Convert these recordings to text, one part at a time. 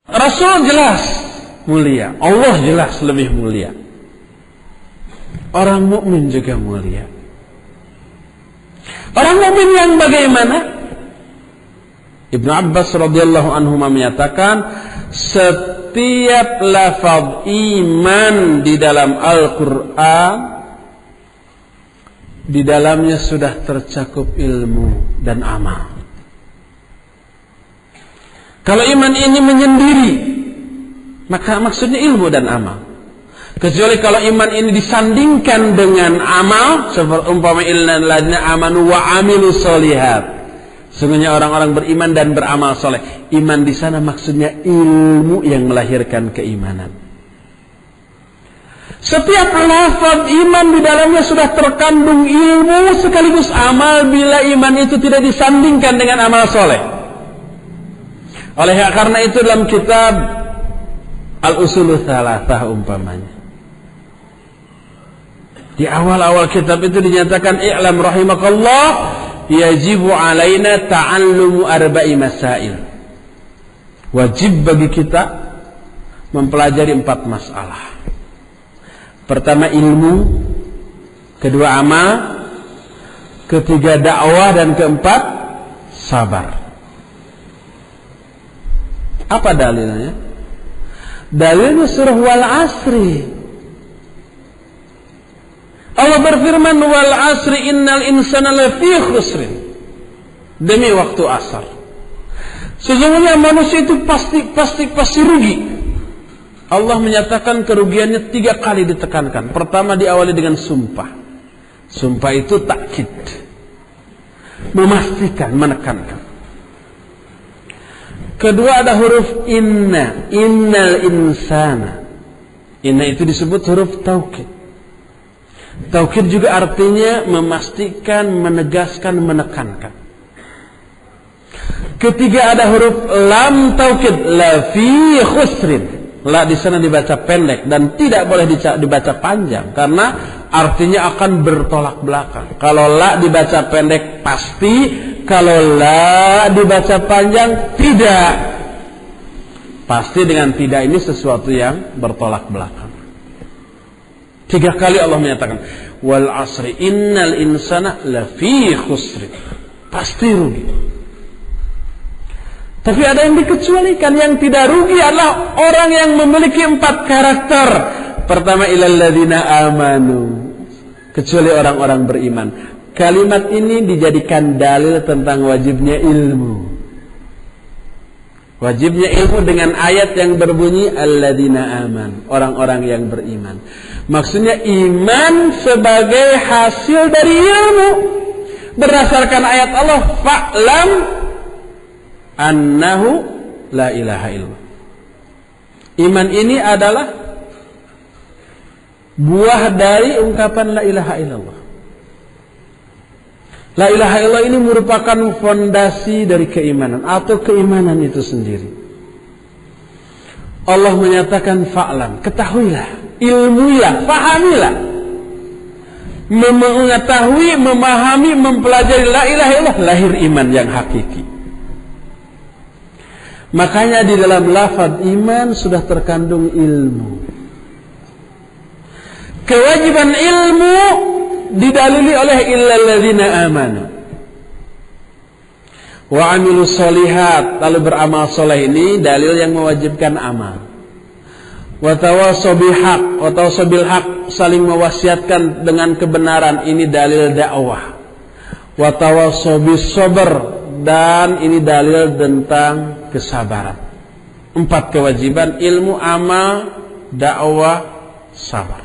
Rasul jelas mulia, Allah jelas lebih mulia. Orang mukmin juga mulia. Orang mukmin yang bagaimana? Ibnu Abbas radhiyallahu anhu menyatakan, setiap lafaz iman di dalam Al-Quran, di dalamnya sudah tercakup ilmu dan amal. Kalau iman ini menyendiri, maka maksudnya ilmu dan amal. Kecuali kalau iman ini disandingkan dengan amal, seperti umpama illal ladzina amanu wa amilus sholihat. Sungguhnya orang-orang beriman dan beramal soleh. Iman di sana maksudnya ilmu yang melahirkan keimanan. Setiap lafaz iman di dalamnya sudah terkandung ilmu sekaligus amal bila iman itu tidak disandingkan dengan amal soleh. Oleh karena itu dalam kitab Al-Usulul Thalathah umpamanya, di awal-awal kitab itu dinyatakan, i'lam rahimakallah, yajibu alaina ta'allumu arba'i masail. Wajib bagi kita mempelajari 4 masalah. Pertama ilmu, kedua amal, ketiga dakwah, dan keempat sabar. Apa dalilnya? Dalilnya surah Wal Asri. Allah berfirman, wal asri innal insana lafi khusrin. Demi waktu asar, sesungguhnya manusia itu pasti rugi. Allah menyatakan kerugiannya 3 kali ditekankan. Pertama diawali dengan sumpah. Sumpah itu takkid, memastikan, menekankan. Kedua ada huruf inna, innal insana. Inna itu disebut huruf taukid. Taukid juga artinya memastikan, menegaskan, menekankan. Ketiga ada huruf lam taukid, la fi khusrin. La di sana dibaca pendek dan tidak boleh dibaca panjang karena artinya akan bertolak belakang. Kalau la dibaca pendek pasti, kalau la dibaca panjang tidak. Pasti dengan tidak ini sesuatu yang bertolak belakang. 3 kali Allah menyatakan, wal asri innal insana lafi khusrin. Pasti rugi. Tapi ada yang dikecualikan. Yang tidak rugi adalah orang yang memiliki 4 karakter. Pertama, illal ladzina amanu. Kecuali orang-orang beriman. Kalimat ini dijadikan dalil tentang wajibnya ilmu. Wajibnya ilmu dengan ayat yang berbunyi alladzina aman, orang-orang yang beriman. Maksudnya iman sebagai hasil dari ilmu. Berdasarkan ayat Allah, fa'lam annahu la ilaha illallah. Iman ini adalah buah dari ungkapan la ilaha illallah. La ilaha illallah ini merupakan fondasi dari keimanan atau keimanan itu sendiri. Allah menyatakan fa'lam, ketahuilah, ilmuilah, pahamilah. Mengetahui, memahami, mempelajari la ilaha illallah, lahir iman yang hakiki. Makanya di dalam lafaz iman sudah terkandung ilmu. Kewajiban ilmu didalili oleh illal ladzina amanu wa amilus sholihat, lalu beramal soleh. Ini dalil yang mewajibkan amal. Wa tawassaw bil haq, saling mewasiatkan dengan kebenaran. Ini dalil dakwah. Wa tawassaw bis sabr, dan ini dalil tentang kesabaran. 4 kewajiban: ilmu, amal, dakwah, sabar.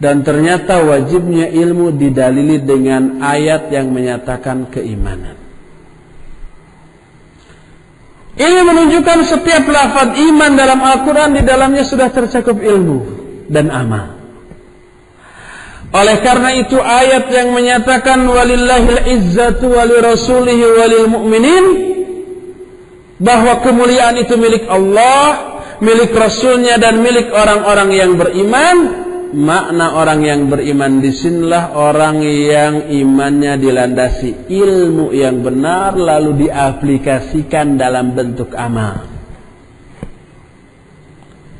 Dan ternyata wajibnya ilmu didalili dengan ayat yang menyatakan keimanan. Ini menunjukkan setiap lafaz iman dalam Al-Quran di dalamnya sudah tercakup ilmu dan amal. Oleh karena itu ayat yang menyatakan walillahil izzatu walirasulihi walil mu'minin, bahwa kemuliaan itu milik Allah, milik Rasulnya, dan milik orang-orang yang beriman. Makna orang yang beriman disinilah orang yang imannya dilandasi ilmu yang benar lalu diaplikasikan dalam bentuk amal.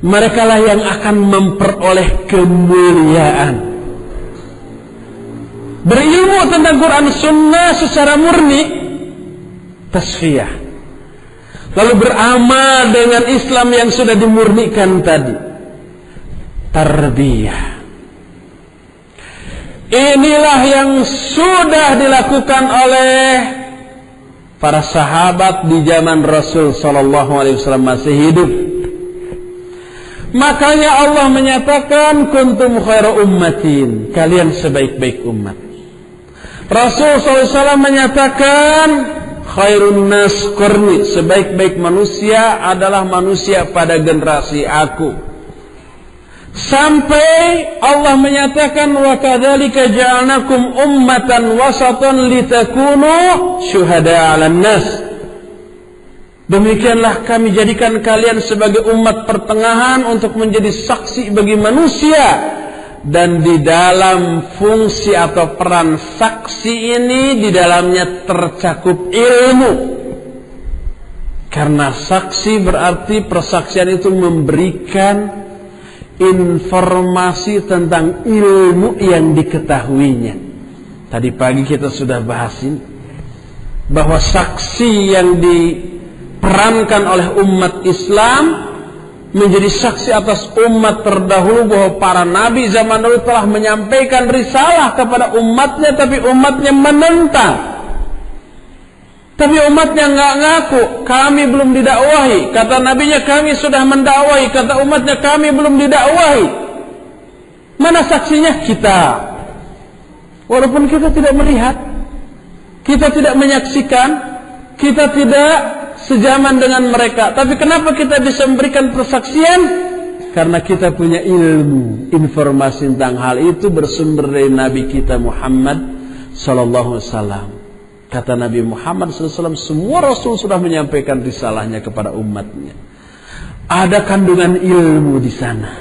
merekalah yang akan memperoleh kemuliaan. Berilmu tentang Quran Sunnah secara murni, tasfiyah. Lalu beramal dengan Islam yang sudah dimurnikan tadi, tarbiyah. Inilah yang sudah dilakukan oleh para sahabat di zaman Rasul sallallahu alaihi wasallam masih hidup. Makanya Allah menyatakan kuntum khairu ummatin, kalian sebaik-baik umat. Rasul sallallahu alaihi wasallam menyatakan khairun nas qarni, sebaik-baik manusia adalah manusia pada generasi aku. Sampai Allah menyatakan wa kadzalika ja'alnakum ummatan wasatan litakunu syuhada 'alan nas. Demikianlah kami jadikan kalian sebagai umat pertengahan untuk menjadi saksi bagi manusia, dan di dalam fungsi atau peran saksi ini di dalamnya tercakup ilmu. Karena saksi berarti persaksian itu memberikan informasi tentang ilmu yang diketahuinya. Tadi pagi kita sudah bahasin bahwa saksi yang diperankan oleh umat Islam menjadi saksi atas umat terdahulu bahwa para nabi zaman dahulu telah menyampaikan risalah kepada umatnya, tapi umatnya menentang. Tapi umatnya nggak ngaku, kami belum didakwahi. Kata nabinya kami sudah mendakwahi, kata umatnya kami belum didakwahi. Mana saksinya? Kita. Walaupun kita tidak melihat, kita tidak menyaksikan, kita tidak sejaman dengan mereka. Tapi kenapa kita bisa memberikan persaksian? Karena kita punya ilmu, informasi tentang hal itu bersumber dari Nabi kita Muhammad sallallahu alaihi wasallam. Kata Nabi Muhammad SAW, semua Rasul sudah menyampaikan risalahnya kepada umatnya. Ada kandungan ilmu di sana.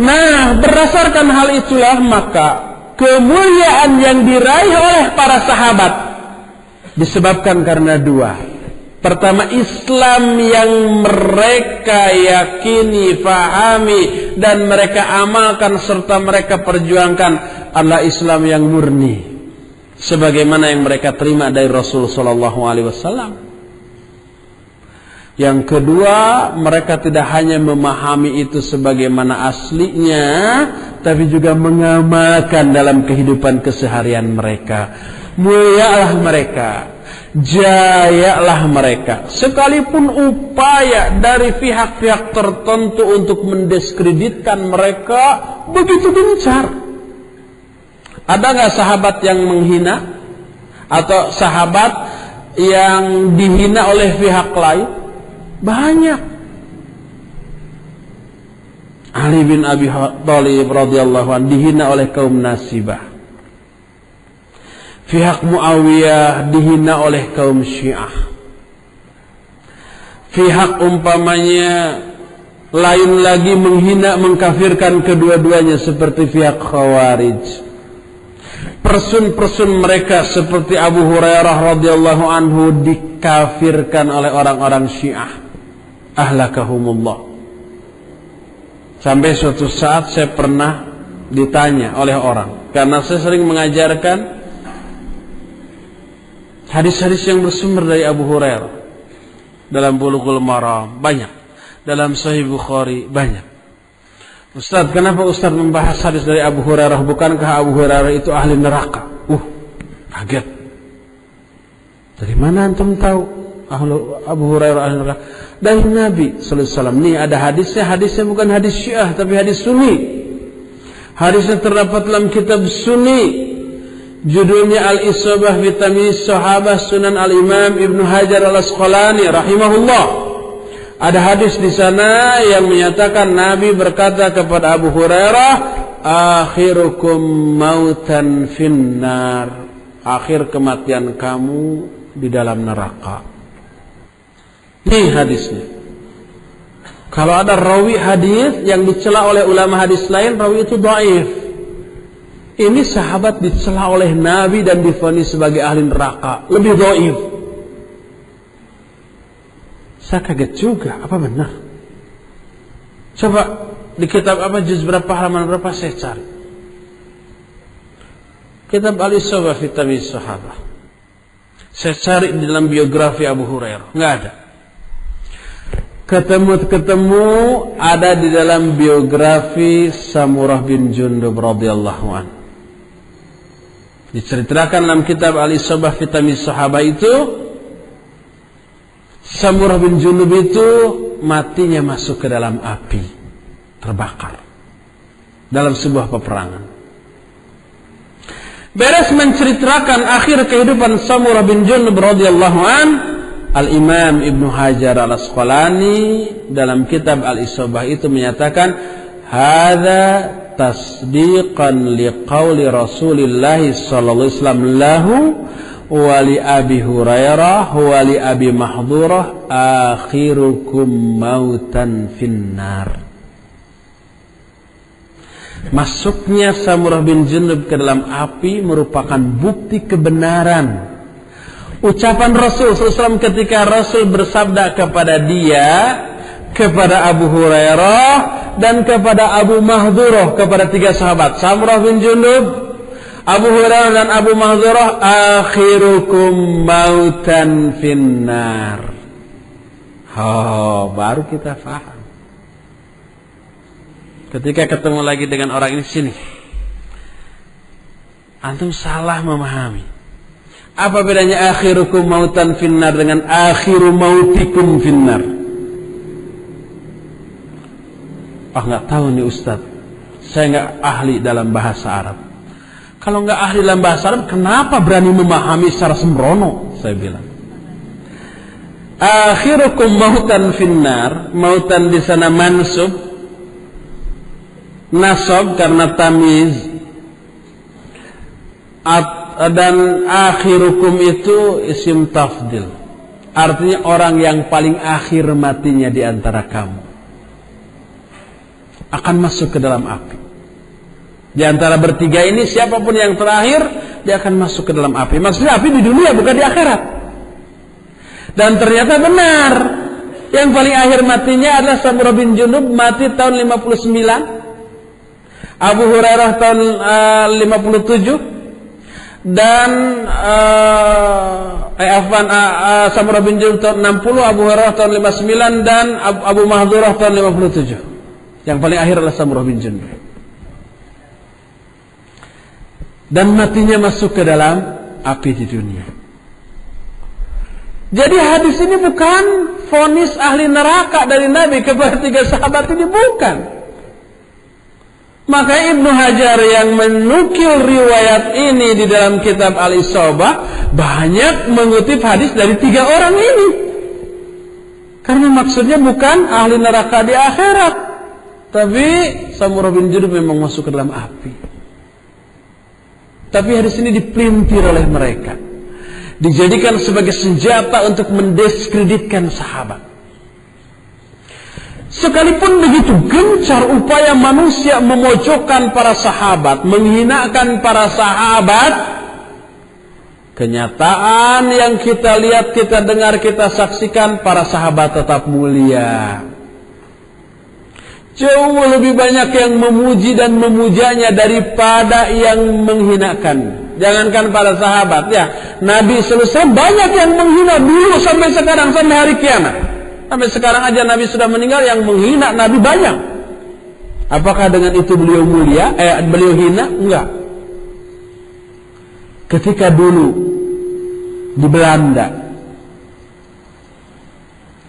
Nah, berdasarkan hal itulah maka kemuliaan yang diraih oleh para sahabat disebabkan karena dua. Pertama, Islam yang mereka yakini, fahami, dan mereka amalkan serta mereka perjuangkan adalah Islam yang murni, sebagaimana yang mereka terima dari Rasul sallallahu alaihi wasallam. Yang kedua, mereka tidak hanya memahami itu sebagaimana aslinya, tapi juga mengamalkan dalam kehidupan keseharian mereka. Mulialah mereka, jayalah mereka, sekalipun upaya dari pihak-pihak tertentu untuk mendiskreditkan mereka begitu gencar. Ada nggak sahabat yang menghina atau sahabat yang dihina oleh pihak lain? Banyak. Ali bin Abi Thalib radhiyallahu anhu dihina oleh kaum Nasibah. Pihak Muawiyah dihina oleh kaum Syiah. Pihak umpamanya lain lagi menghina, mengkafirkan kedua-duanya seperti pihak Khawarij. Person-person mereka seperti Abu Hurairah radhiyallahu anhu dikafirkan oleh orang-orang Syiah. Ahlakahumullah. Sampai suatu saat saya pernah ditanya oleh orang, karena saya sering mengajarkan hadis-hadis yang bersumber dari Abu Hurairah dalam Bulughul Maram banyak, dalam Sahih Bukhari banyak. Ustaz, kenapa Ustaz membahas hadis dari Abu Hurairah? Bukankah Abu Hurairah itu ahli neraka? Kaget. Dari mana antum tahu Abu Hurairah ahli neraka? Dari Nabi sallallahu alaihi wasallam. Nih ada hadisnya, hadisnya bukan hadis Syiah tapi hadis Sunni. Hadisnya terdapat dalam kitab Sunni. Judulnya Al-Isabah fi Tamyiz Sahabah Sunan Al-Imam Ibnu Hajar Al-Asqalani rahimahullah. Ada hadis di sana yang menyatakan Nabi berkata kepada Abu Hurairah, akhirukum mautan finnar, akhir kematian kamu di dalam neraka. Ini hadisnya. Kalau ada rawi hadis yang dicela oleh ulama hadis lain, rawi itu dhaif. Ini sahabat dicela oleh Nabi dan divonis sebagai ahli neraka, lebih dhaif. Saya kaget juga, apa benar? Coba di kitab apa, juz berapa, halaman berapa, saya cari. Kitab Al-Isobah fi Tamyiz Sahabah. Saya cari di dalam biografi Abu Hurairah, nggak ada. Ketemu ada di dalam biografi Samurah bin Jundub radhiyallahu anhu. Diceritakan dalam kitab Al-Isobah fi Tamyiz Sahabah itu, Samurah bin Jundub itu matinya masuk ke dalam api, terbakar dalam sebuah peperangan. Beres menceritakan akhir kehidupan Samurah bin Jundub radhiyallahu an, Al-Imam Ibnu Hajar Al-Asqalani dalam kitab Al-Isobah itu menyatakan, hadza tasdiqan liqauli Rasulillah sallallahu alaihi wasallam lahu wa li Abi Hurairah wa li Abi Mahdurah akhirukum mautan finnar. Masuknya Samurah bin Jundub ke dalam api merupakan bukti kebenaran ucapan Rasul SAW ketika Rasul bersabda kepada dia, kepada Abu Hurairah, dan kepada Abu Mahdurah, kepada 3 sahabat, Samurah bin Jundub, Abu Hurairah dan Abu Mahdurah, akhirukum mautan finnar. Oh, baru kita faham. Ketika ketemu lagi dengan orang ini, sini, antum salah memahami. Apa bedanya akhirukum mautan finnar dengan akhiru mautikum finnar? Nggak tahu nih Ustaz, saya nggak ahli dalam bahasa Arab. Kalau nggak ahli dalam bahasa Arab, kenapa berani memahami secara sembrono? Saya bilang, akhirukum mautan finnar, mautan di sana mansub, nasab karena tamiz, dan akhirukum itu isim tafdil, artinya orang yang paling akhir matinya di antara kamu akan masuk ke dalam api. Di antara bertiga ini siapapun yang terakhir, dia akan masuk ke dalam api. Maksudnya api di dunia, bukan di akhirat. Dan ternyata benar, yang paling akhir matinya adalah Samurah bin Jundub, mati tahun 59, Abu Hurairah tahun 57, dan Samurah bin Jundub tahun 60, Abu Hurairah tahun 59, dan Abu Mahdurah tahun 57. Yang paling akhir adalah Samurah bin Jundub. Dan matinya masuk ke dalam api di dunia. Jadi hadis ini bukan vonis ahli neraka dari Nabi kepada 3 sahabat ini, bukan. Maka Ibnu Hajar yang menukil riwayat ini di dalam kitab Al-Isobah banyak mengutip hadis dari 3 orang ini. Karena maksudnya bukan ahli neraka di akhirat, tapi Samurah bin Jundub memang masuk ke dalam api. Tapi hadis ini dipelintir oleh mereka, dijadikan sebagai senjata untuk mendiskreditkan sahabat. Sekalipun begitu gencar upaya manusia memojokkan para sahabat, menghinakan para sahabat, kenyataan yang kita lihat, kita dengar, kita saksikan, para sahabat tetap mulia. Jauh lebih banyak yang memuji dan memujanya daripada yang menghinakan. Jangankan para sahabat, ya, Nabi selesai banyak yang menghina dulu sampai sekarang, sampai hari kiamat. Sampai sekarang aja Nabi sudah meninggal, yang menghina Nabi banyak. Apakah dengan itu beliau mulia? Beliau hina? Enggak. Ketika dulu di Belanda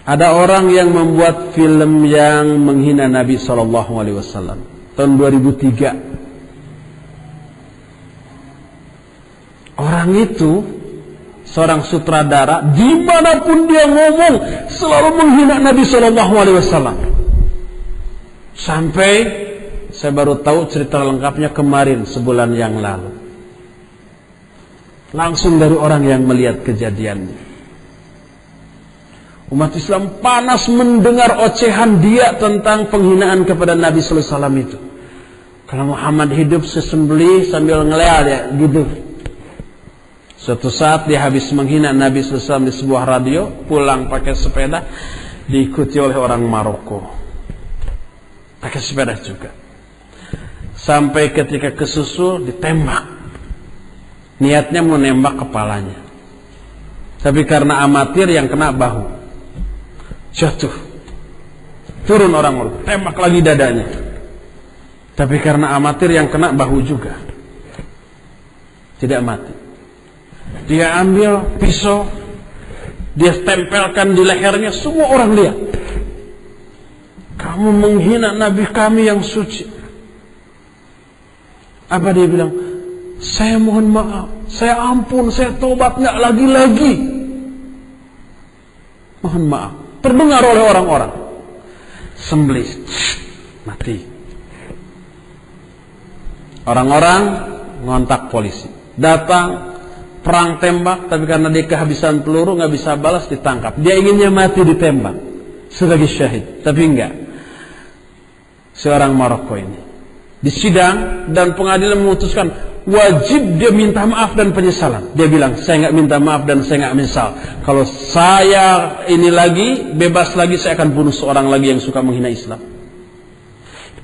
ada orang yang membuat film yang menghina Nabi SAW tahun 2003. Orang itu seorang sutradara, dimanapun dia ngomong selalu menghina Nabi SAW. Sampai saya baru tahu cerita lengkapnya kemarin, sebulan yang lalu, langsung dari orang yang melihat kejadiannya. Umat Islam panas mendengar ocehan dia tentang penghinaan kepada Nabi sallallahu alaihi wasallam itu. Kalau Muhammad hidup sesembelih sambil ngeleal, ya gitu. Suatu saat dia habis menghina Nabi sallallahu alaihi wasallam di sebuah radio, pulang pakai sepeda, diikuti oleh orang Maroko. pakai sepeda juga. Sampai ketika kesusul ditembak. Niatnya mau nembak kepalanya. Tapi karena amatir yang kena bahu. Jatuh. Turun orang, tembak lagi dadanya. Tapi karena amatir yang kena bahu juga. Tidak mati. Dia ambil pisau, dia tempelkan di lehernya, semua orang lihat. Kamu menghina Nabi kami yang suci. Apa dia bilang? Saya mohon maaf, saya ampun, saya tobat, nggak lagi-lagi. Mohon maaf. Terdengar oleh orang-orang. Sembelih, mati. Orang-orang ngontak polisi. Datang, perang tembak, tapi karena dia kehabisan peluru nggak bisa balas, ditangkap. Dia inginnya mati ditembak sebagai syahid, tapi enggak. Seorang Maroko ini disidang dan pengadilan memutuskan wajib dia minta maaf dan penyesalan. Dia bilang, saya nggak minta maaf dan saya nggak menyesal. Kalau saya ini lagi bebas lagi, saya akan bunuh seorang lagi yang suka menghina Islam.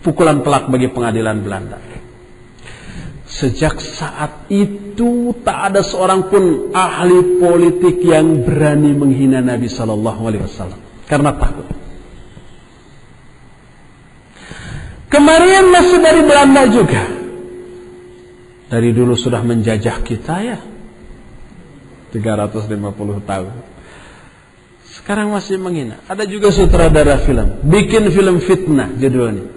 Pukulan telak bagi pengadilan Belanda. Sejak saat itu tak ada seorang pun ahli politik yang berani menghina Nabi Sallallahu Alaihi Wasallam karena takut. Kemarin masih dari Belanda juga. Dari dulu sudah menjajah kita ya, 350 tahun. Sekarang masih menghina. Ada juga sutradara film, bikin film fitnah judulnya,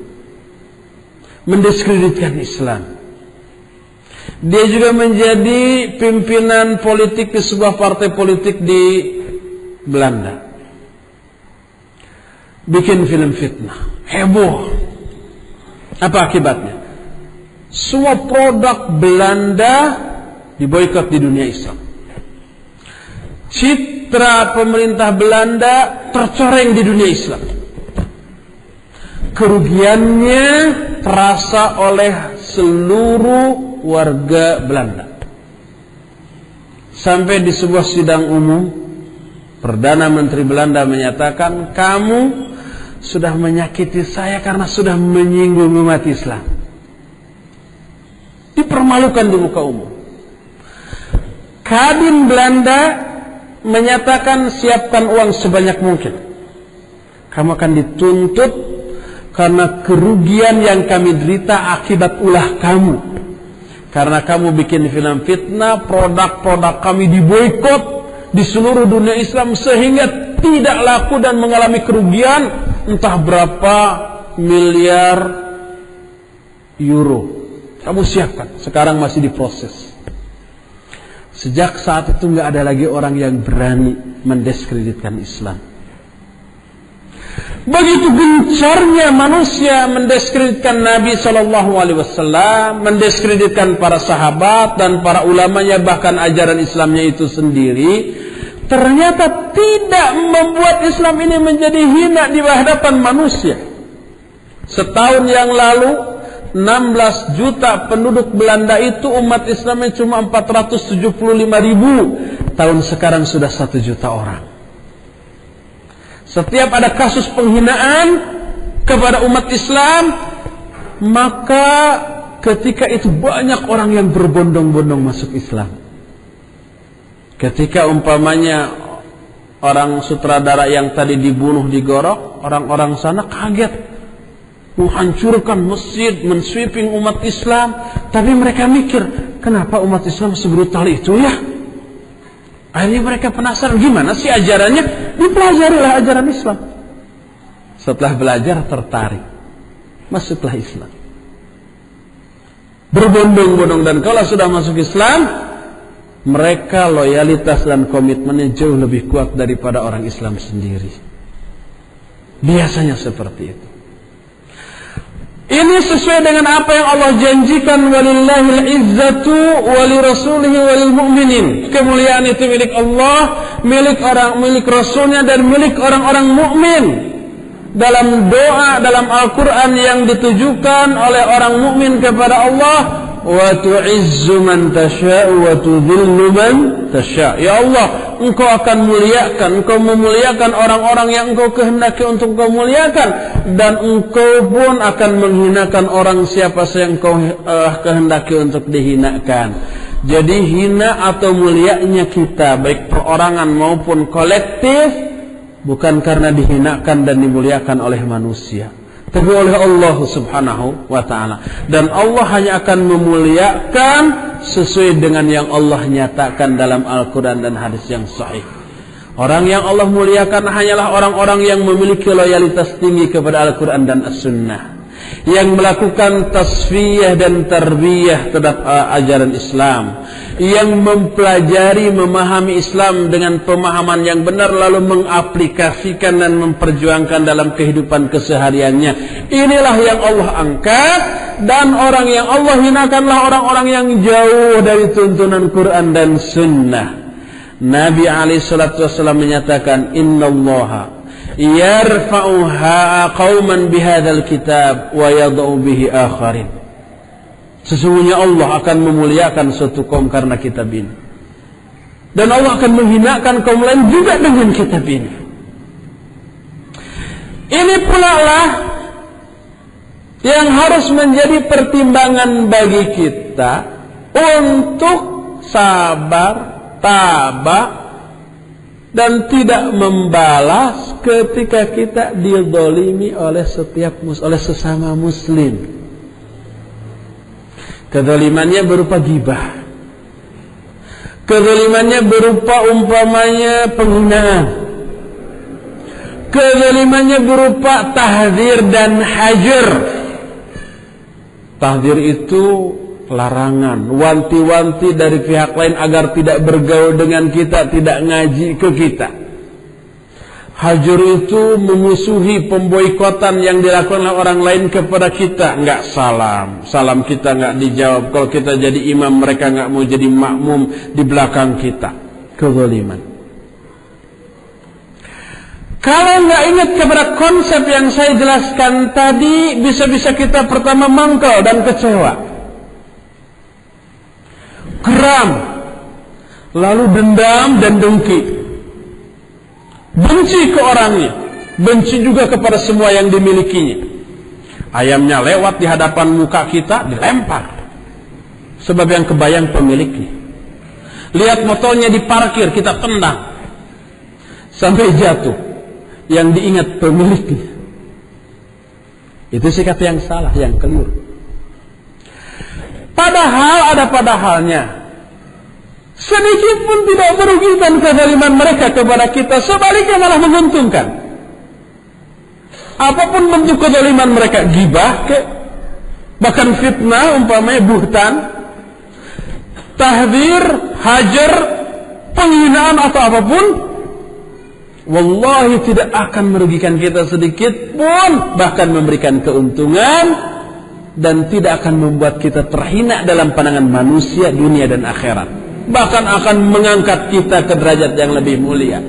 mendiskreditkan Islam. Dia juga menjadi pimpinan politik di sebuah partai politik di Belanda. Bikin film fitnah, heboh. Apa akibatnya? Semua produk Belanda diboikot di dunia Islam. Citra pemerintah Belanda tercoreng di dunia Islam. Kerugiannya terasa oleh seluruh warga Belanda. Sampai di sebuah sidang umum, Perdana Menteri Belanda menyatakan, kamu sudah menyakiti saya karena sudah menyinggung umat Islam. Dipermalukan di muka umum. Kadin Belanda menyatakan, siapkan uang sebanyak mungkin. Kamu akan dituntut karena kerugian yang kami derita akibat ulah kamu. Karena kamu bikin film fitnah, produk-produk kami diboikot di seluruh dunia Islam sehingga tidak laku dan mengalami kerugian entah berapa miliar euro. Kamu siapkan, sekarang masih diproses. Sejak saat itu nggak ada lagi orang yang berani mendiskreditkan Islam. Begitu gencarnya manusia mendiskreditkan Nabi Shallallahu Alaihi Wasallam, mendiskreditkan para sahabat dan para ulamanya, bahkan ajaran Islamnya itu sendiri, ternyata tidak membuat Islam ini menjadi hina di hadapan manusia. Setahun yang lalu 16 juta penduduk Belanda itu, umat Islamnya cuma 475.000. Tahun sekarang sudah 1 juta orang. Setiap ada kasus penghinaan kepada umat Islam, maka ketika itu banyak orang yang berbondong-bondong masuk Islam. Ketika umpamanya orang sutradara yang tadi dibunuh digorok, orang-orang sana kaget, menghancurkan masjid, mensweeping umat Islam. Tapi mereka mikir, kenapa umat Islam sebrutal itu ya? Akhirnya mereka penasaran, gimana sih ajarannya? Dipelajarilah ajaran Islam. Setelah belajar tertarik, masuklah Islam. Berbondong-bondong, dan kalau sudah masuk Islam, mereka loyalitas dan komitmennya jauh lebih kuat daripada orang Islam sendiri. Biasanya seperti itu. Ini sesuai dengan apa yang Allah janjikan, walillahil izzatu walirasulihi walil mu'minin. Kemuliaan itu milik Allah, milik Rasulnya, dan milik orang-orang mukmin. Dalam doa dalam Al-Quran yang ditujukan oleh orang mukmin kepada Allah, wa tu'izzu man tasha'u wa tudhillu man tasha'. Ya Allah, engkau akan muliakan, engkau memuliakan orang-orang yang engkau kehendaki untuk engkau muliakan, dan engkau pun akan menghinakan orang siapa yang engkau kehendaki untuk dihinakan. Jadi hina atau mulianya kita, baik perorangan maupun kolektif, bukan karena dihinakan dan dimuliakan oleh manusia, tapi oleh Allah subhanahu wa ta'ala. Dan Allah hanya akan memuliakan sesuai dengan yang Allah nyatakan dalam Al-Quran dan hadis yang sahih. Orang yang Allah muliakan hanyalah orang-orang yang memiliki loyalitas tinggi kepada Al-Quran dan As-Sunnah, yang melakukan tasfiyah dan tarbiyah terhadap ajaran Islam, yang mempelajari, memahami Islam dengan pemahaman yang benar, lalu mengaplikasikan dan memperjuangkan dalam kehidupan kesehariannya. Inilah yang Allah angkat, dan orang yang Allah hinakanlah orang-orang yang jauh dari tuntunan Quran dan Sunnah. Nabi SAW menyatakan, innallaha yarfa'u qauman bihadzal kitab wa yad'u bihi akharin. Sesungguhnya Allah akan memuliakan suatu kaum karena kitab ini, dan Allah akan menghinakan kaum lain juga dengan kitab ini. Ini pula lah yang harus menjadi pertimbangan bagi kita untuk sabar, tabah, dan tidak membalas ketika kita dizalimi oleh sesama muslim. Kezalimannya berupa ghibah, kezalimannya berupa umpamanya penghinaan, kezalimannya berupa tahdzir dan hajar. Tahdzir itu larangan, wanti-wanti dari pihak lain agar tidak bergaul dengan kita, tidak ngaji ke kita. Hajar itu memusuhi, pemboikotan yang dilakukan oleh orang lain kepada kita. Enggak salam kita enggak dijawab. Kalau kita jadi imam, mereka enggak mau jadi makmum di belakang kita. Kezaliman. Kalau enggak ingat kepada konsep yang saya jelaskan tadi, bisa-bisa kita pertama mangkal dan kecewa, geram, lalu dendam dan dengki, benci ke orangnya, benci juga kepada semua yang dimilikinya. Ayamnya lewat di hadapan muka kita, dilempar sebab yang kebayang pemiliknya. Lihat motornya diparkir, kita tendang sampai jatuh, yang diingat pemiliknya. Itu sikap yang salah, yang keliru. Padahal ada padahalnya. Sedikit pun tidak merugikan kezaliman mereka kepada kita, sebaliknya malah menguntungkan. Apapun bentuk kezaliman mereka, ghibah, bahkan fitnah, umpamanya buhtan, tahdzir, hajar, penghinaan atau apapun, wallahi tidak akan merugikan kita sedikit pun, bahkan memberikan keuntungan, dan tidak akan membuat kita terhina dalam pandangan manusia, dunia dan akhirat. Bahkan akan mengangkat kita ke derajat yang lebih mulia.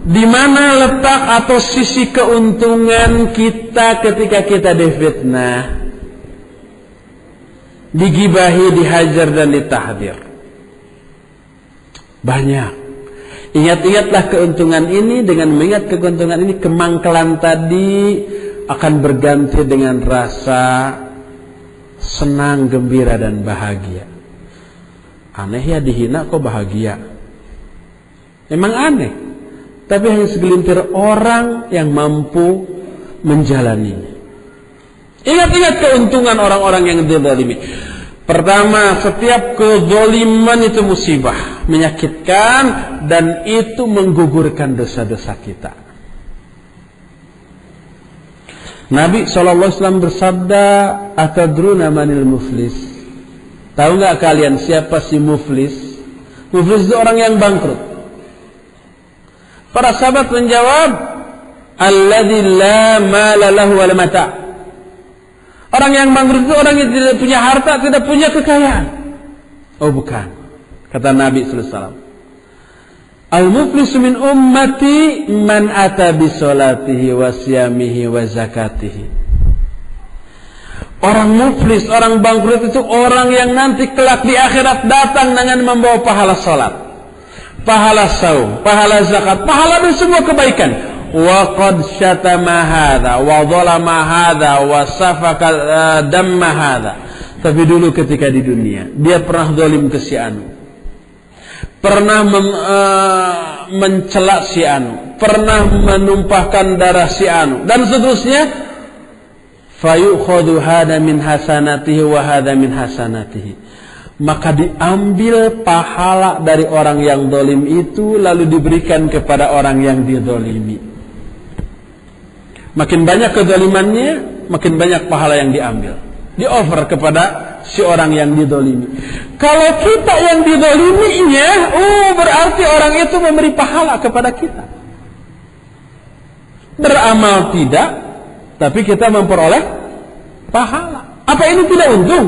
Di mana letak atau sisi keuntungan kita ketika kita difitnah, digibahi, dihajar dan ditahdzir? Banyak. Ingat-ingatlah keuntungan ini. Dengan mengingat keuntungan ini, kemangkelan tadi akan berganti dengan rasa senang, gembira dan bahagia. Aneh ya, dihina kok bahagia. Memang aneh, tapi hanya segelintir orang yang mampu menjalaninya. Ingat-ingat keuntungan orang-orang yang dizalimi. Pertama, setiap kezaliman itu musibah, menyakitkan, dan itu menggugurkan dosa-dosa kita. Nabi SAW bersabda, atadruna manil muflis? Tahu nggak kalian siapa si muflis? Muflis itu orang yang bangkrut. Para sahabat menjawab, alladzi la mala lahu wa la mata'. Orang yang bangkrut itu orang yang tidak punya harta, tidak punya kekayaan. Oh bukan, kata Nabi SAW. Al-muflisu min ummati man ata bi salatihi wa siyamihi wa zakatihi. Orang muflis, orang bangkrut itu orang yang nanti kelak di akhirat datang dengan membawa pahala salat, pahala saum, pahala zakat, pahala dan semua kebaikan. Wa qad syatama hadza wa zalama hadza wa safaka damma hadza. Tapi dulu ketika di dunia dia pernah zalim ke si anu, pernah mencela si anu, pernah menumpahkan darah si anu dan seterusnya. Fayukhadhu hada min hasanatihi wa hada min hasanatihi. Maka diambil pahala dari orang yang zalim itu lalu diberikan kepada orang yang dizalimi. Makin banyak kezalimannya, makin banyak pahala yang diambil, di-offer kepada si orang yang dizalimi. Kalau kita yang dizaliminya, berarti orang itu memberi pahala kepada kita. Beramal tidak, tapi kita memperoleh pahala. Apa ini tidak untung?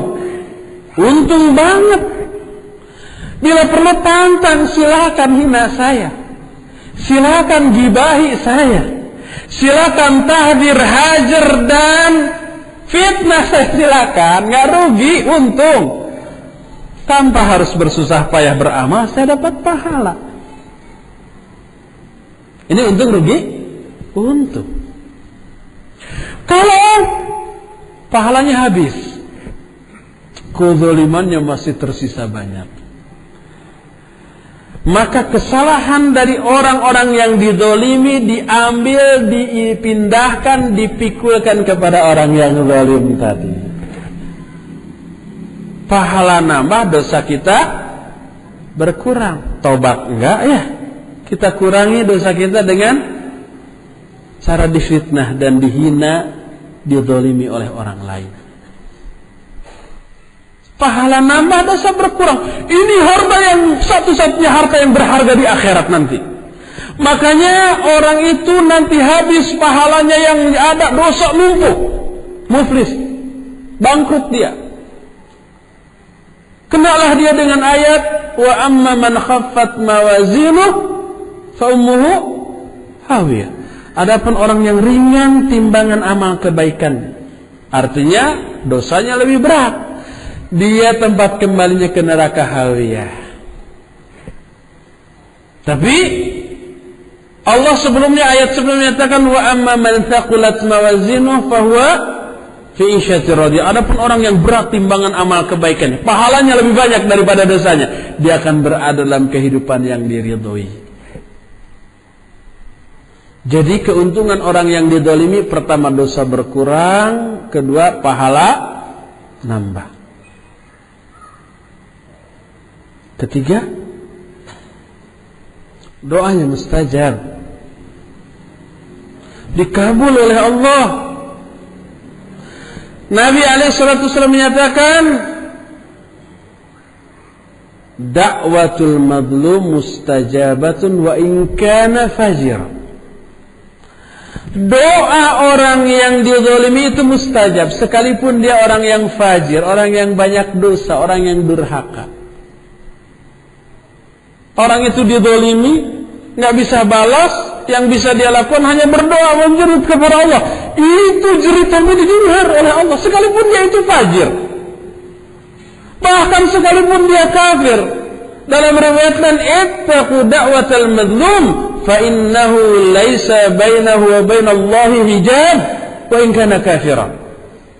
Untung banget. Bila perlu tantang, silakan hina saya, silakan gibahi saya, silakan tahdir, hajar dan fitnah saya, silakan, nggak rugi, untung. Tanpa harus bersusah payah beramal, saya dapat pahala. Ini untung rugi? Untung. Kalau pahalanya habis, kezalimannya masih tersisa banyak, maka kesalahan dari orang-orang yang dizalimi diambil, dipindahkan, dipikulkan kepada orang yang zalim tadi. Pahala nambah, dosa kita berkurang. Tobat enggak ya? Kita kurangi dosa kita dengan cara difitnah dan dihina, dizalimi oleh orang lain. Pahala nambah, dosa berkurang. Ini harta yang satu-satunya harta yang berharga di akhirat nanti. Makanya orang itu nanti habis pahalanya yang ada, dosa lumpuh, muflis, bangkrut dia. Kenalah dia dengan ayat wa amma man khaffat mawazinuh fa ummuhu hawiyah. Adapun orang yang ringan timbangan amal kebaikan, artinya dosanya lebih berat, dia tempat kembalinya ke neraka hawiyah. Tapi Allah sebelumnya, ayat sebelumnya menyatakan wa amma man thaqulat mawazinuh fahuwa fi isyatir radiyah. Adapun orang yang berat timbangan amal kebaikan, pahalanya lebih banyak daripada dosanya, dia akan berada dalam kehidupan yang diridhoi. Jadi keuntungan orang yang dizalimi, pertama dosa berkurang, kedua pahala nambah, ketiga doanya mustajab, dikabul oleh Allah. Nabi SAW menyatakan da'watul madlum mustajabatun wa in kana fajir. Doa orang yang dizalimi itu mustajab sekalipun dia orang yang fajir, orang yang banyak dosa, orang yang durhaka. Orang itu dizalimi, nggak bisa balas, yang bisa dia lakukan hanya berdoa, menjerit kepada Allah. Itu jeritannya didengar oleh Allah sekalipun dia itu fajir, bahkan sekalipun dia kafir. Dalam riwayat lain, ittaqu da'watal madlum fa innahu laisa bainahu wa bainallahi hijab wa in kana kafira.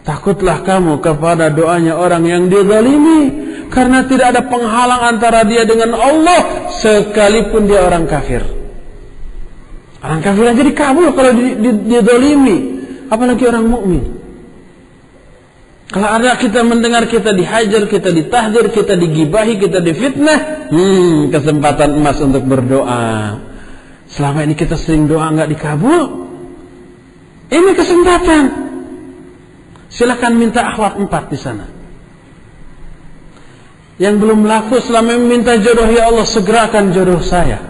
Takutlah kamu kepada doanya orang yang dizalimi, karena tidak ada penghalang antara dia dengan Allah sekalipun dia orang kafir. Orang kafir aja dikabul kalau dizalimi, apalagi orang mukmin. Kalau ada kita mendengar kita dihajar, kita ditahdir, kita digibahi, kita difitnah, kesempatan emas untuk berdoa. Selama ini kita sering doa nggak dikabul, ini kesempatan. Silakan minta akhlak 4 di sana. Yang belum laku selama ini minta jodoh, ya Allah segerakan jodoh saya.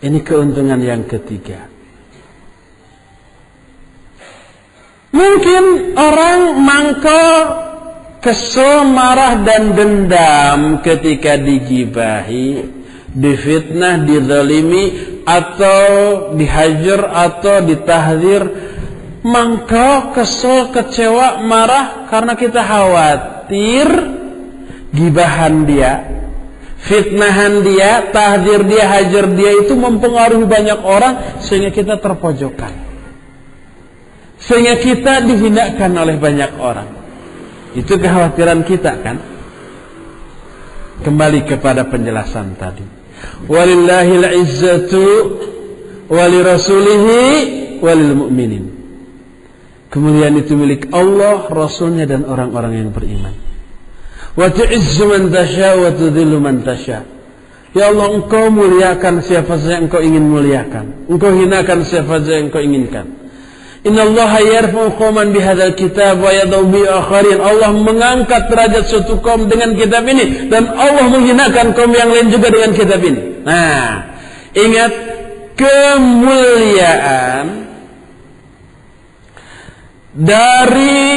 Ini keuntungan yang ketiga. Mungkin orang mangkal, kesel, marah dan dendam ketika digibahi, difitnah, dizalimi, atau dihajar, atau ditahdir. mangkal, kesel, kecewa, marah karena kita khawatir gibahan dia, fitnahan dia, tahdir dia, hajar dia itu mempengaruhi banyak orang sehingga kita terpojokan, sehingga kita dihinakan oleh banyak orang. Itu kekhawatiran kita kan. Kembali kepada penjelasan tadi, walillahil izzatu walirasulihi walil mu'minin. Kemuliaan itu milik Allah, Rasulnya, dan orang-orang yang beriman. Wa tu'izzu man tasha wa tudhillu man tasha. Ya Allah, Engkau muliakan siapa saja Engkau ingin muliakan, Engkau hinakan siapa saja Engkau inginkan. Innallaha yarfa'u qauman bihadzal kitab wa yad'u bi akharin. Allah mengangkat derajat suatu kaum dengan kitab ini, dan Allah menghinakan kaum yang lain juga dengan kitab ini. Nah, ingat, kemuliaan dari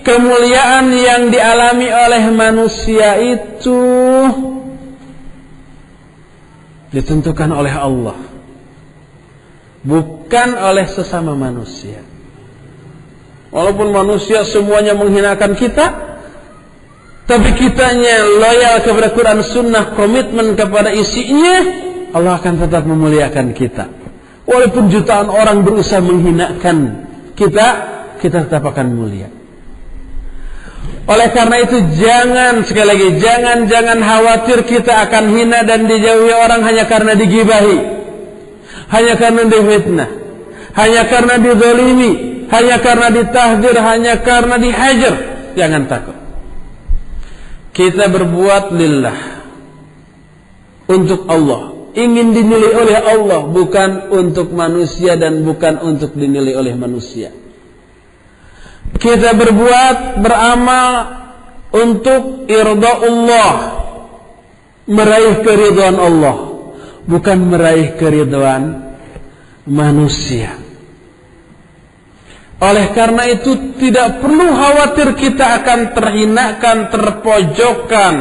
kemuliaan yang dialami oleh manusia itu ditentukan oleh Allah, bukan oleh sesama manusia. Walaupun manusia semuanya menghinakan kita, tapi kitanya loyal kepada Quran Sunnah, komitmen kepada isinya, Allah akan tetap memuliakan kita. Walaupun jutaan orang berusaha menghinakan kita tetap akan mulia. Oleh karena itu sekali lagi, jangan khawatir kita akan hina dan dijauhi orang hanya karena digibahi, hanya karena difitnah, hanya karena dizalimi, hanya karena ditahdir, hanya karena dihajar. Jangan takut. Kita berbuat lillah, untuk Allah, ingin dinilai oleh Allah, bukan untuk manusia dan bukan untuk dinilai oleh manusia. Kita berbuat, beramal untuk irda'ullah, meraih keridhaan Allah, bukan meraih keridhaan manusia. Oleh karena itu tidak perlu khawatir kita akan terhinakan, terpojokkan,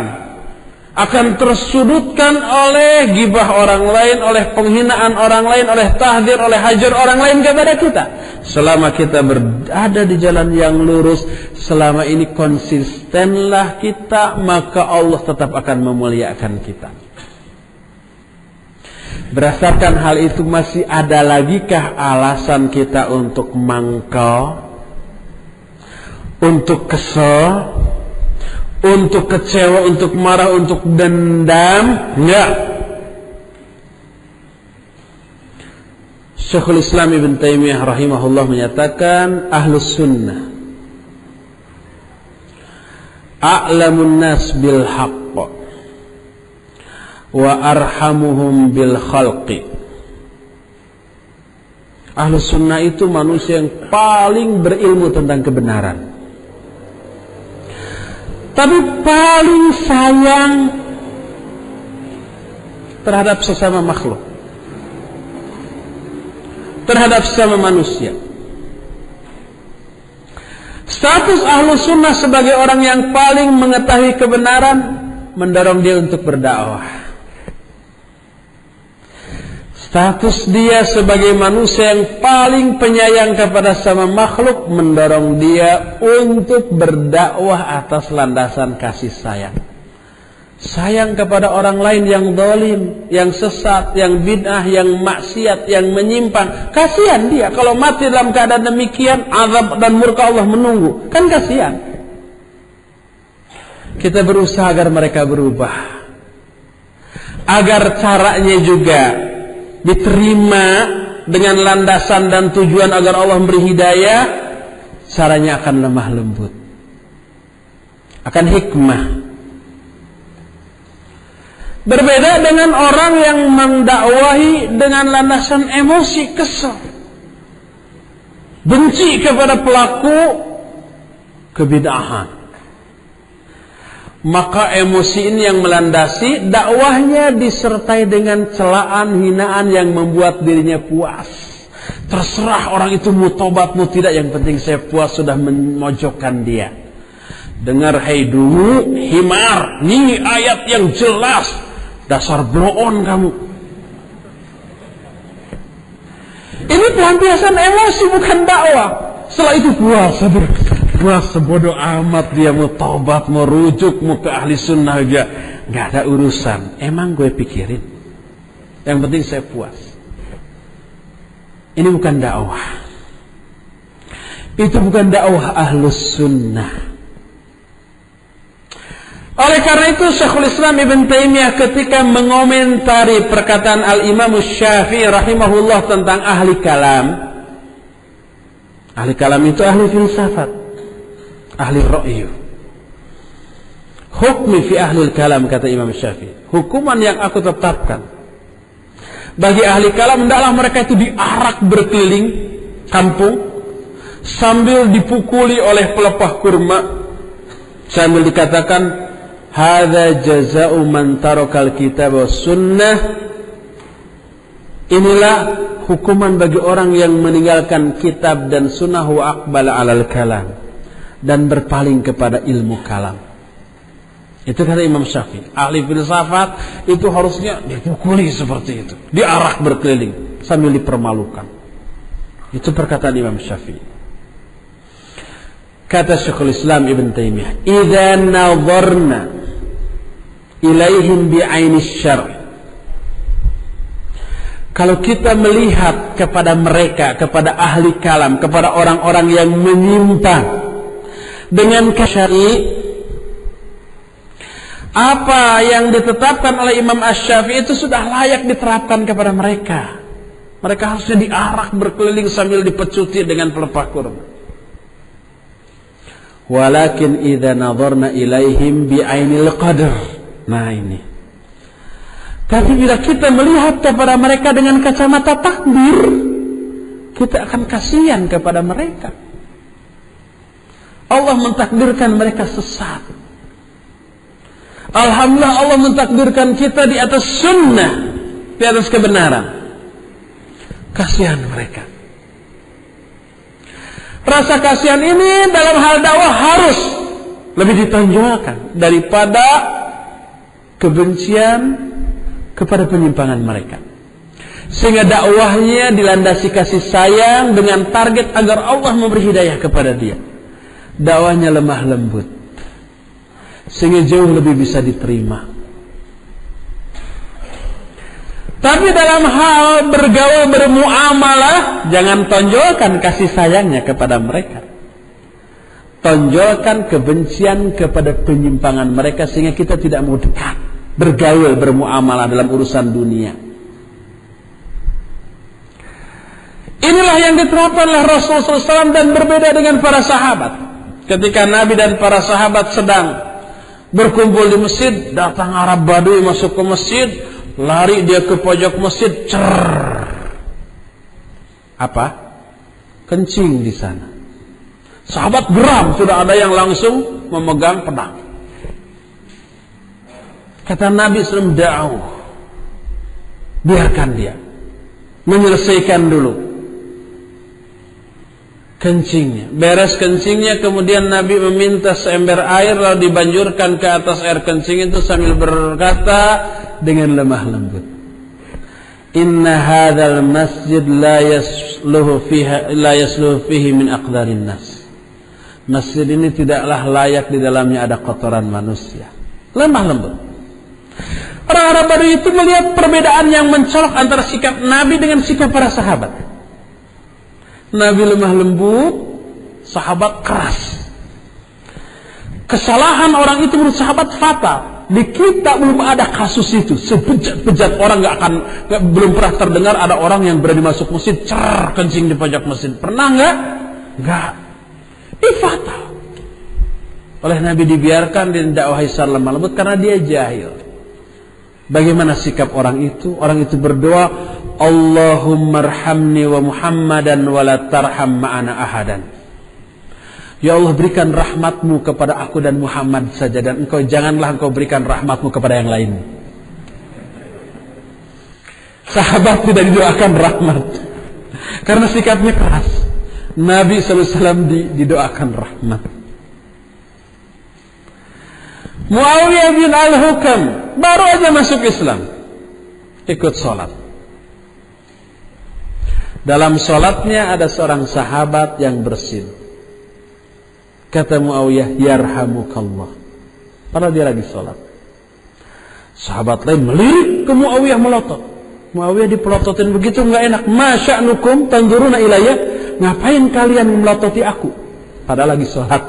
akan tersudutkan oleh gibah orang lain, oleh penghinaan orang lain, oleh tahdir, oleh hajar orang lain kepada kita. Selama kita berada di jalan yang lurus, selama ini konsistenlah kita, maka Allah tetap akan memuliakan kita. Berdasarkan hal itu, masih ada lagikah alasan kita untuk mangkal, untuk kesel, untuk kecewa, untuk marah, untuk dendam? Enggak. Syekhul Islam Ibn Taimiyah rahimahullah menyatakan, Ahlus Sunnah a'lamun nas bil haqq wa arhamuhum bil khalqi. Ahlus Sunnah itu manusia yang paling berilmu tentang kebenaran, tapi paling sayang terhadap sesama makhluk, terhadap sesama manusia. Status Ahlus Sunnah sebagai orang yang paling mengetahui kebenaran mendorong dia untuk berdakwah. Status dia sebagai manusia yang paling penyayang kepada sama makhluk mendorong dia untuk berdakwah atas landasan kasih sayang. Sayang kepada orang lain yang zalim, yang sesat, yang bid'ah, yang maksiat, yang menyimpang. Kasihan dia kalau mati dalam keadaan demikian, azab dan murka Allah menunggu. Kan kasihan. Kita berusaha agar mereka berubah, agar caranya juga diterima dengan landasan dan tujuan agar Allah memberi hidayah. Caranya akan lemah lembut, akan hikmah. Berbeda dengan orang yang mendakwahi dengan landasan emosi, kesal, benci kepada pelaku kebid'ahan. Maka emosi ini yang melandasi dakwahnya, disertai dengan celaan, hinaan yang membuat dirinya puas. Terserah orang itu mau tobat mau tidak, yang penting saya puas sudah memojokkan dia. Dengar, hai dulu himar, ini ayat yang jelas, dasar bloon kamu. Ini pelampiasan emosi, bukan dakwah. Setelah itu puasa bodoh amat, dia mau taubat, mau rujuk, mau ke ahli sunnah aja, nggak ada urusan. Emang gue pikirin, yang penting saya puas. Ini bukan dakwah. Itu bukan dakwah ahlus sunnah. Oleh karena itu Syekhul Islam Ibn Taimiyah ketika mengomentari perkataan Al-Imam Syafi'i rahimahullah tentang ahli kalam. Ahli kalam itu ahli filsafat, ahli ra'yu. Hukmi fi ahli kalam, kata Imam Syafi'i, hukuman yang aku tetapkan bagi ahli kalam, hendaklah mereka itu diarak berkeliling kampung sambil dipukuli oleh pelepah kurma, sambil dikatakan hadza jazaa'u man tarakal kitab was sunnah. Inilah hukuman bagi orang yang meninggalkan kitab dan sunnah wa aqbala 'alal kalam, dan berpaling kepada ilmu kalam. Itu kata Imam Syafi'i. Ahli filsafat itu harusnya dipukuli seperti itu, diarak berkeliling sambil dipermalukan. Itu perkataan Imam Syafi'i. Kata Syekhul Islam Ibn Taimiyah, idza nadharna ilaihim bi'ainis syar'i, kalau kita melihat kepada mereka, kepada ahli kalam, kepada orang-orang yang menyimpang dengan syar'i, apa yang ditetapkan oleh Imam Asy-Syafi'i itu sudah layak diterapkan kepada mereka. Mereka harusnya diarak berkeliling sambil dipecuti dengan pelepah kurma. Walakin idza nadharna ilaihim bi'ainil qadar. Nah ini. Tapi bila kita melihat kepada mereka dengan kacamata takdir, kita akan kasihan kepada mereka. Allah mentakdirkan mereka sesat. Alhamdulillah Allah mentakdirkan kita di atas sunnah, di atas kebenaran. Kasihan mereka. Rasa kasihan ini dalam hal dakwah harus lebih ditonjolkan daripada kebencian kepada penyimpangan mereka. Sehingga dakwahnya dilandasi kasih sayang dengan target agar Allah memberi hidayah kepada dia. Dakwahnya lemah lembut, sehingga jauh lebih bisa diterima. Tapi dalam hal bergaul, bermuamalah, jangan tonjolkan kasih sayangnya kepada mereka. Tonjolkan kebencian kepada penyimpangan mereka, sehingga kita tidak mau dekat bergaul, bermuamalah dalam urusan dunia. Inilah yang diterapkan oleh Rasulullah SAW dan berbeda dengan para sahabat. Ketika Nabi dan para sahabat sedang berkumpul di masjid, datang Arab Badui masuk ke masjid, lari dia ke pojok masjid, apa? Kencing di sana. Sahabat geram, sudah ada yang langsung memegang pedang. Kata Nabi SAW, da'u, biarkan dia menyelesaikan dulu kencingnya. Beres kencingnya, kemudian Nabi meminta seember air, lalu dibanjurkan ke atas air kencing itu sambil berkata dengan lemah lembut, inna hadzal masjid la yasluhu fihi min aqdarin nas. Masjid ini tidaklah layak di dalamnya ada kotoran manusia. Lemah lembut. Orang Arab Badui itu melihat perbedaan yang mencolok antara sikap Nabi dengan sikap para sahabat. Nabi lemah lembut, sahabat keras. Kesalahan orang itu menurut sahabat fatal. Di kita belum ada kasus itu. Sebejat-bejat orang belum pernah terdengar ada orang yang berani masuk masjid, kencing di pojok masjid. Pernah nggak? Nggak. Ini fatal. Oleh Nabi dibiarkan dan dakwahi secara lemah lembut karena dia jahil. Bagaimana sikap orang itu? Orang itu berdoa, Allahumma arhamni wa Muhammadan wa la tarham ma'ana ahadan. Ya Allah, berikan rahmatmu kepada aku dan Muhammad saja, dan janganlah engkau berikan rahmatmu kepada yang lain. Sahabat tidak didoakan rahmat karena sikapnya keras. Nabi SAW didoakan rahmat. Muawiyah bin Al-Hukam baru aja masuk Islam, ikut sholat. Dalam sholatnya ada seorang sahabat yang bersin. Kata Muawiyah, yarhamukallah. Padahal dia lagi sholat. Sahabat lain melirik ke Muawiyah, melotot. Muawiyah dipelototin begitu nggak enak. Masya'nukum tanzuruna ilayya, ngapain kalian melototi aku? Padahal lagi sholat.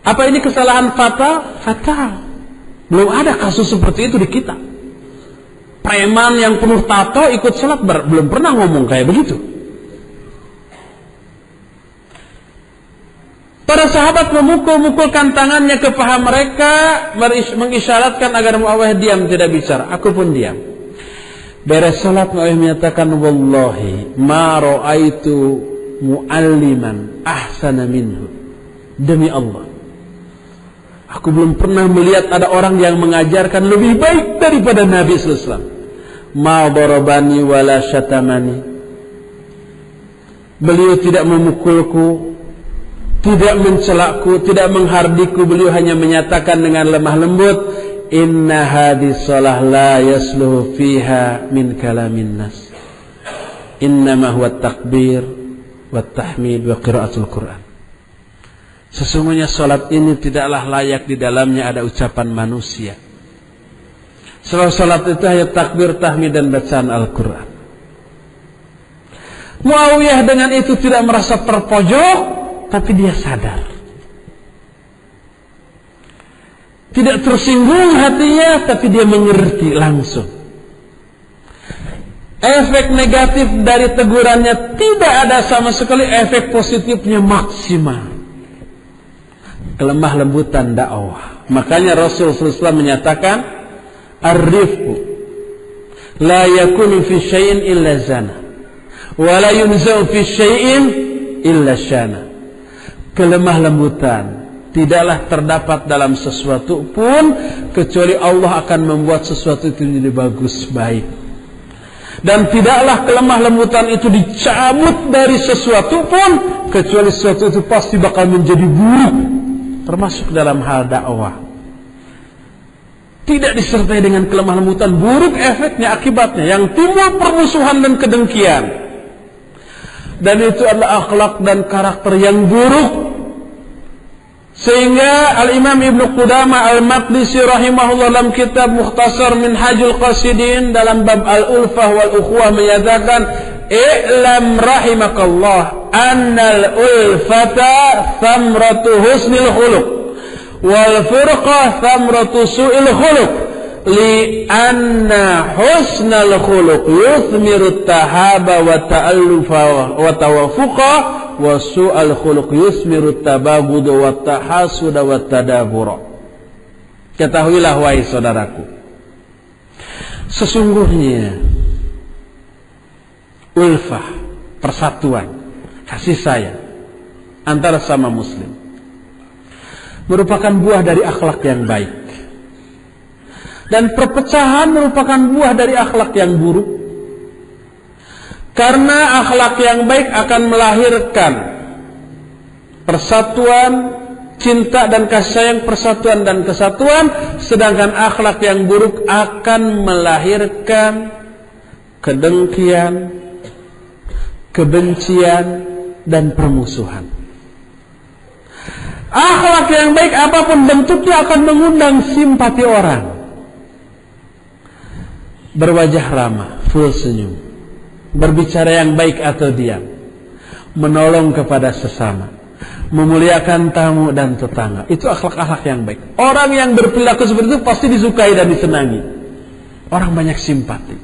Apa ini kesalahan fatal? Fatal. Belum ada kasus seperti itu di kita. Preman yang penuh tato ikut sholat, belum pernah ngomong kayak begitu. Para sahabat memukul-mukulkan tangannya ke paha mereka, mengisyaratkan agar Muawiyah diam, tidak bicara. Aku pun diam. Beres salat, Muawiyah menyatakan, wallahi ma ra'aitu mu'alliman ahsana minhu. Demi Allah, aku belum pernah melihat ada orang yang mengajarkan lebih baik daripada Nabi sallallahu alaihi wasallam. Ma darabani wala syatamani. Beliau tidak memukulku, tidak mencelakku, tidak menghardikku. Beliau hanya menyatakan dengan lemah lembut, inna hadhihi shalah la yasluhu fiha min kalamin nas. Innama huwa takbir wa tahmid wa qiraatul Quran. Sesungguhnya salat ini tidaklah layak di dalamnya ada ucapan manusia. Salat itu hanya takbir, tahmid dan bacaan Al-Quran. Muawiyah dengan itu tidak merasa terpojok, tapi dia sadar. Tidak tersinggung hatinya, tapi dia mengerti langsung. Efek negatif dari tegurannya tidak ada sama sekali, efek positifnya maksimal. Kelemah lembutan dakwah. Makanya Rasul SAW menyatakan, ar-rifqu la yakunu fi syai'in illa zana, wa la yunzau fi syai'in illa syana. Kelemah lembutan tidaklah terdapat dalam sesuatu pun kecuali Allah akan membuat sesuatu itu menjadi bagus, baik. Dan tidaklah kelemah lembutan itu dicabut dari sesuatu pun kecuali sesuatu itu pasti bakal menjadi buruk, termasuk dalam hal dakwah. Tidak disertai dengan kelemah lembutan, buruk efeknya, akibatnya yang timbul permusuhan dan kedengkian. Dan itu adalah akhlak dan karakter yang buruk. Sehingga Al-Imam Ibnu Qudamah Al-Maqdisi rahimahullah dalam kitab Mukhtasar Minhajul Qasidin dalam bab Al-Ulfah wal-Ukhuwah menyatakan, i'lam rahimakallah annal ulfata thamratu husnil khuluq wal furqah thamratu su'il khuluq li anna husnal khuluq yuthmiru tahaba wa ta'allufa wa tawafuqa wa su'al khuluq yusmiru tabagud wa tahasud wa tadabur. Ketahuilah wahai saudaraku, sesungguhnya ulfah, persatuan, kasih sayang antara sama muslim merupakan buah dari akhlak yang baik, dan perpecahan merupakan buah dari akhlak yang buruk. Karena akhlak yang baik akan melahirkan persatuan, cinta dan kasih sayang, persatuan dan kesatuan, sedangkan akhlak yang buruk akan melahirkan kedengkian, kebencian dan permusuhan. Akhlak yang baik apapun bentuknya akan mengundang simpati orang. Berwajah ramah, full senyum, berbicara yang baik atau diam, menolong kepada sesama, memuliakan tamu dan tetangga. Itu akhlak-akhlak yang baik. Orang yang berperilaku seperti itu pasti disukai dan disenangi. Orang banyak simpati.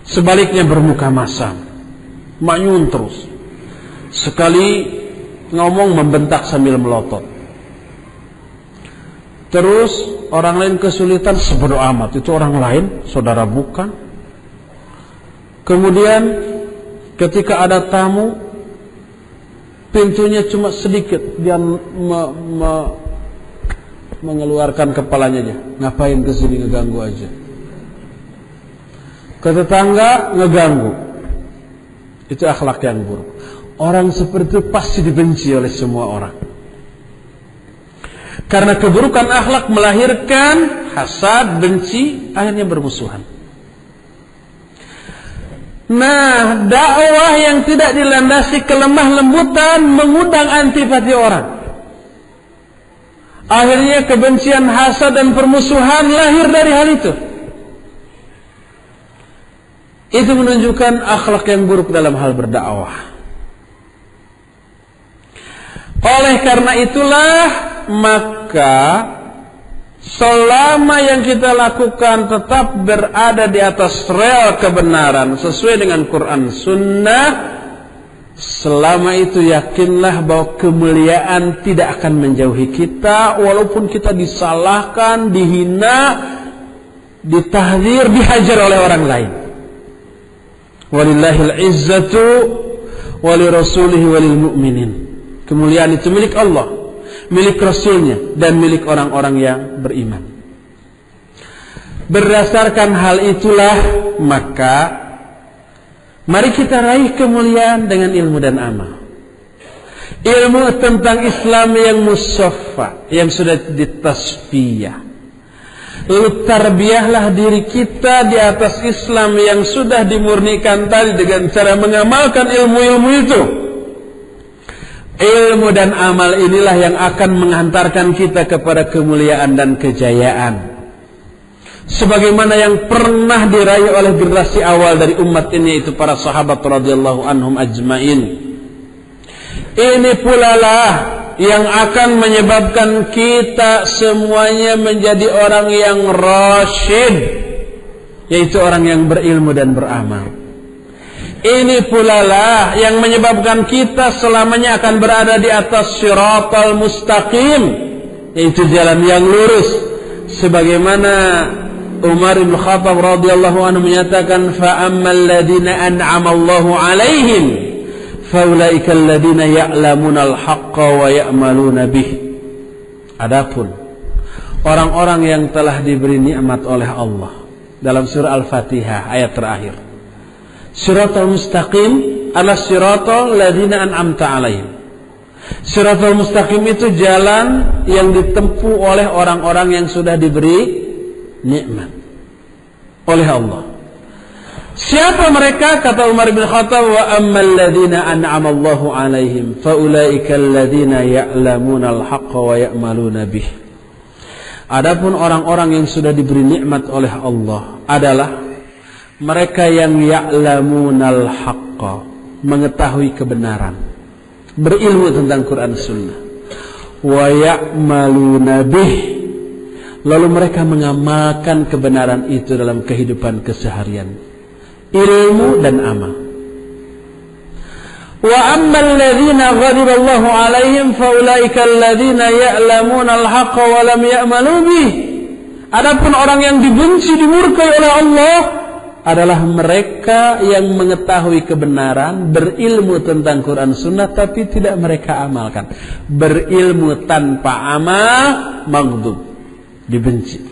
Sebaliknya bermuka masam, manyun terus, sekali ngomong membentak sambil melotot. Terus orang lain kesulitan, sebodoh amat, itu orang lain, saudara bukan. Kemudian ketika ada tamu, pintunya cuma sedikit, dia mengeluarkan kepalanya aja. Ngapain kesini, ngeganggu aja. Ke tetangga ngeganggu. Itu akhlak yang buruk. Orang seperti itu pasti dibenci oleh semua orang. Karena keburukan akhlak melahirkan hasad, benci, akhirnya bermusuhan. Nah, dakwah yang tidak dilandasi kelemah lembutan mengundang antipati orang. Akhirnya kebencian, hasad dan permusuhan lahir dari hal itu. Itu menunjukkan akhlak yang buruk dalam hal berdakwah. Oleh karena itulah, maka selama yang kita lakukan tetap berada di atas rel kebenaran sesuai dengan Quran Sunnah, selama itu yakinlah bahwa kemuliaan tidak akan menjauhi kita, walaupun kita disalahkan, dihina, ditahdzir, dihajar oleh orang lain. Walillahil izzatu walirasulihi walil mu'minin. Kemuliaan itu milik Allah, milik Rasulnya, dan milik orang-orang yang beriman. Berdasarkan hal itulah, maka mari kita raih kemuliaan dengan ilmu dan amal. Ilmu tentang Islam yang musyaffa, yang sudah ditasfiyah. Lalu tarbiyahlah diri kita di atas Islam yang sudah dimurnikan tadi dengan cara mengamalkan ilmu-ilmu itu. Ilmu dan amal inilah yang akan menghantarkan kita kepada kemuliaan dan kejayaan. Sebagaimana yang pernah diraih oleh generasi awal dari umat ini, yaitu para sahabat radhiyallahu anhum ajmain. Ini pula lah yang akan menyebabkan kita semuanya menjadi orang yang rasyid, yaitu orang yang berilmu dan beramal. Ini pula lah yang menyebabkan kita selamanya akan berada di atas siratal mustaqim, yaitu jalan yang lurus. Sebagaimana Umar bin Khattab radhiyallahu anhu menyatakan, fa ammal ladina an'ama Allahu alaihim fa ulaika alladina ya'lamuna al-haqqa wa ya'maluna bih. Adapun orang-orang yang telah diberi nikmat oleh Allah, dalam surah Al-Fatihah ayat terakhir, siratal mustaqim adalah siratal ladzina an'amta alaihim. Siratal mustaqim itu jalan yang ditempuh oleh orang-orang yang sudah diberi nikmat oleh Allah. Siapa mereka? Kata Umar bin Khattab, wa ammal ladzina an'ama Allahu alaihim fa ulaika alladzina ya'lamuna al-haqqa wa ya'maluna bih. Adapun orang-orang yang sudah diberi nikmat oleh Allah adalah mereka yang ya'lamunal haqqa, mengetahui kebenaran, berilmu tentang Quran Sunnah, wa ya'maluna bih, lalu mereka mengamalkan kebenaran itu dalam kehidupan keseharian, ilmu dan amal. Wa ammal ladzina ghadiba Allahu alaihim fa ulaika alladzina ya'lamunal haqqa wa lam ya'malu bih. Adapun orang yang dibenci, dimurkai oleh Allah adalah mereka yang mengetahui kebenaran, berilmu tentang Quran Sunnah, tapi tidak mereka amalkan. Berilmu tanpa amal, maghdub, dibenci.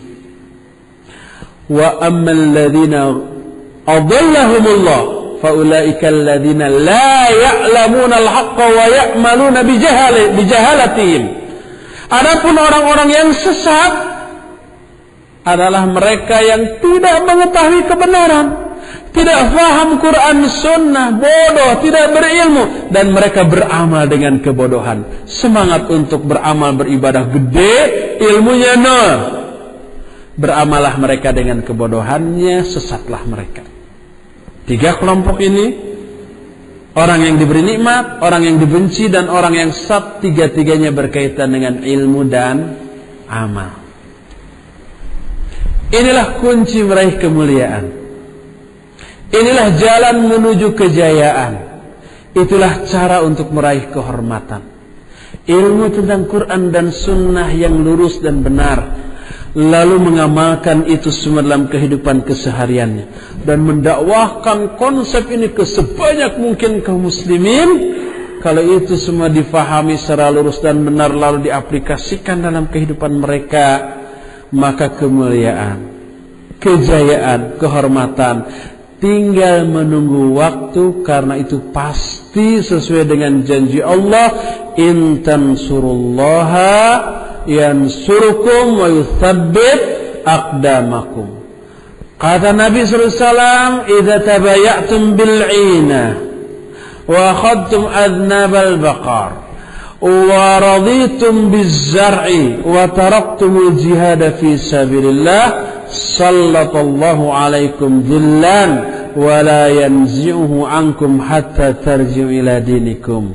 Wa ammal ladzina adallahumullah fa ulaika alladzina la ya'lamuna al-haqqa wa ya'maluna bijahalatihim. Adapun orang-orang yang sesat adalah mereka yang tidak mengetahui kebenaran, tidak faham Quran Sunnah, bodoh, tidak berilmu, dan mereka beramal dengan kebodohan. Semangat untuk beramal, beribadah gede, ilmunya nol. Beramallah mereka dengan kebodohannya, sesatlah mereka. Tiga kelompok ini, orang yang diberi nikmat, orang yang dibenci, dan orang yang sesat, tiga-tiganya berkaitan dengan ilmu dan amal. Inilah kunci meraih kemuliaan. Inilah jalan menuju kejayaan. Itulah cara untuk meraih kehormatan. Ilmu tentang Quran dan Sunnah yang lurus dan benar, lalu mengamalkan itu semua dalam kehidupan kesehariannya, dan mendakwahkan konsep ini ke sebanyak mungkin kaum muslimin. Kalau itu semua difahami secara lurus dan benar, lalu diaplikasikan dalam kehidupan mereka, maka kemuliaan, kejayaan, kehormatan tinggal menunggu waktu. Karena itu pasti sesuai dengan janji Allah, in tansurullaha yansurukum wa yuthabbit aqdamakum. Kata Nabi SAW, idza tabayatum bil'ina wa akhadtum adnabal baqar wa raditum biz-zar'i wa taraktumul jihada fi sabilillah sallallahu alaikum dhillan wa la yanzi'uhu ankum hatta tarji'u ila dinikum.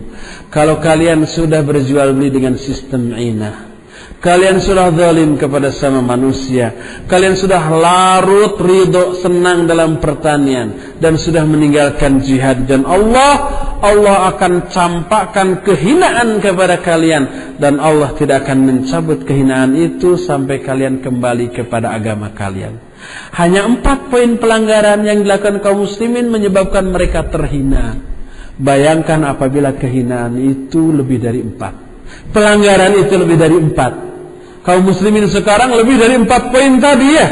Kalau kalian sudah berjual beli dengan sistem inah, kalian sudah zalim kepada sama manusia, kalian sudah larut ridho senang dalam pertanian dan sudah meninggalkan jihad, dan Allah akan campakkan kehinaan kepada kalian, dan Allah tidak akan mencabut kehinaan itu sampai kalian kembali kepada agama kalian. Hanya 4 poin pelanggaran yang dilakukan kaum muslimin menyebabkan mereka terhina. Bayangkan apabila kehinaan itu lebih dari 4, pelanggaran itu lebih dari 4. Kaum muslimin sekarang lebih dari 4 poin tadi ya.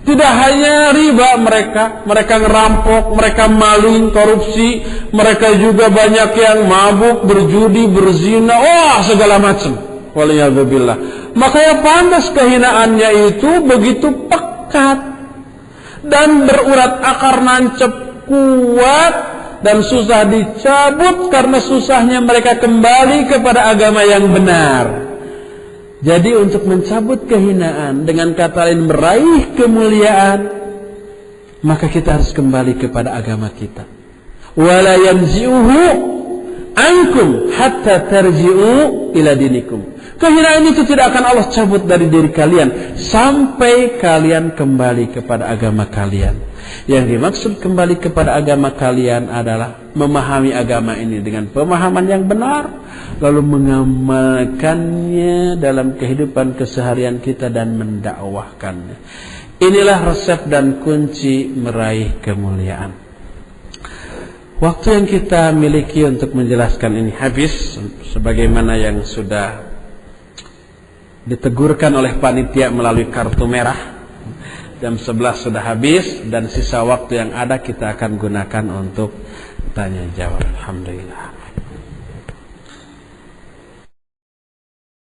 Tidak hanya riba, mereka ngerampok, mereka maling, korupsi, mereka juga banyak yang mabuk, berjudi, berzina, segala macam. Waliyadzubillah. Makanya pantas kehinaannya itu begitu pekat dan berurat akar nancep kuat dan susah dicabut karena susahnya mereka kembali kepada agama yang benar. Jadi untuk mencabut kehinaan, dengan kata lain meraih kemuliaan, maka kita harus kembali kepada agama kita. Wala yanzi'uhu ankum hatta tarji'u ila dinikum. Kehinaan itu tidak akan Allah cabut dari diri kalian sampai kalian kembali kepada agama kalian. Yang dimaksud kembali kepada agama kalian adalah memahami agama ini dengan pemahaman yang benar, lalu mengamalkannya dalam kehidupan keseharian kita dan mendakwahkannya. Inilah resep dan kunci meraih kemuliaan. Waktu yang kita miliki untuk menjelaskan ini habis, sebagaimana yang sudah ditegurkan oleh panitia melalui kartu merah. Jam 11 sudah habis, dan sisa waktu yang ada kita akan gunakan untuk tanya jawab. Alhamdulillah.